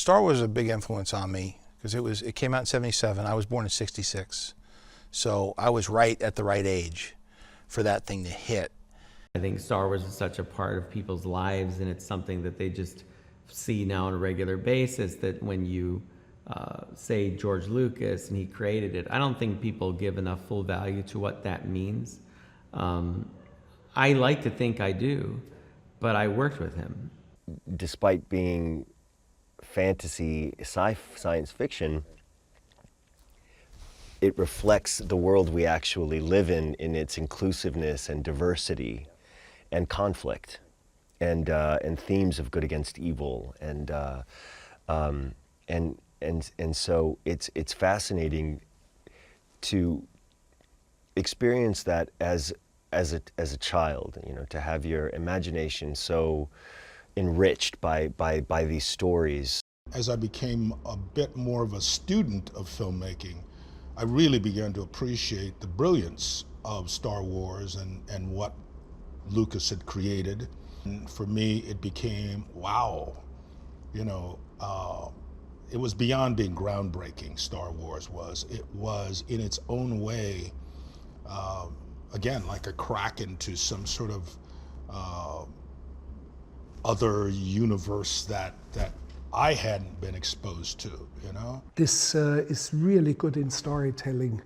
Star Wars was a big influence on me because it came out in '77. I was born in '66, so I was right at the right age for that thing to hit. I think Star Wars is such a part of people's lives, and it's something that they just see now on a regular basis, that when you say George Lucas and he created it, I don't think people give enough full value to what that means. I like to think I do, but I worked with him. Despite being fantasy, science fiction, it reflects the world we actually live in its inclusiveness and diversity and conflict and themes of good against evil, and so it's fascinating to experience that as a child, you know, to have your imagination so enriched by these stories. As I became a bit more of a student of filmmaking, I really began to appreciate the brilliance of Star Wars and what Lucas had created. And for me, it became, wow, you know, it was beyond being groundbreaking, Star Wars was. It was, in its own way, again, like a crack into some sort of other universe that I hadn't been exposed to, you know? This is really good in storytelling,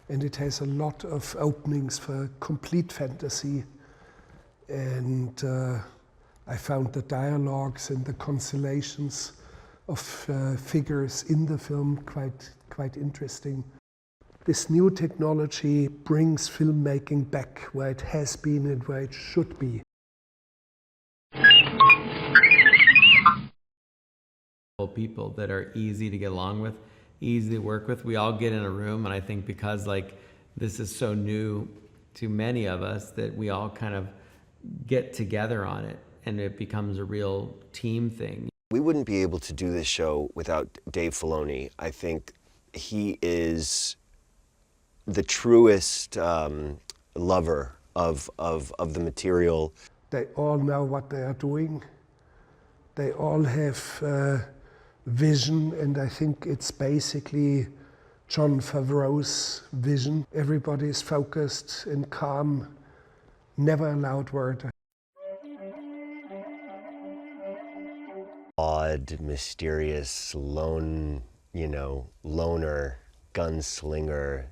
and it has a lot of openings for complete fantasy. And I found the dialogues and the constellations of figures in the film quite interesting. This new technology brings filmmaking back where it has been and where it should be. People that are easy to get along with, easy to work with. We all get in a room, and I think because like this is so new to many of us, that we all kind of get together on it, and it becomes a real team thing. We wouldn't be able to do this show without Dave Filoni. I think he is the truest lover of the material. They all know what they are doing. They all have vision, and I think it's basically Jon Favreau's vision. Everybody is focused and calm, never a loud word. Odd, mysterious, loner, gunslinger.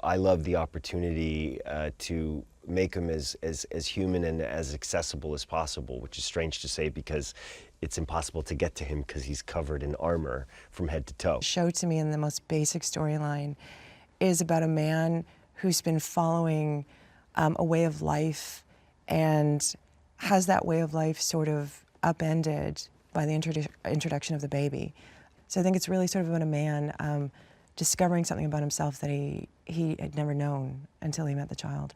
I love the opportunity to make him as human and as accessible as possible, which is strange to say because it's impossible to get to him because he's covered in armor from head to toe. The show, to me, in the most basic storyline, is about a man who's been following a way of life and has that way of life sort of upended by the introduction of the baby. So I think it's really sort of about a man discovering something about himself that he had never known until he met the child.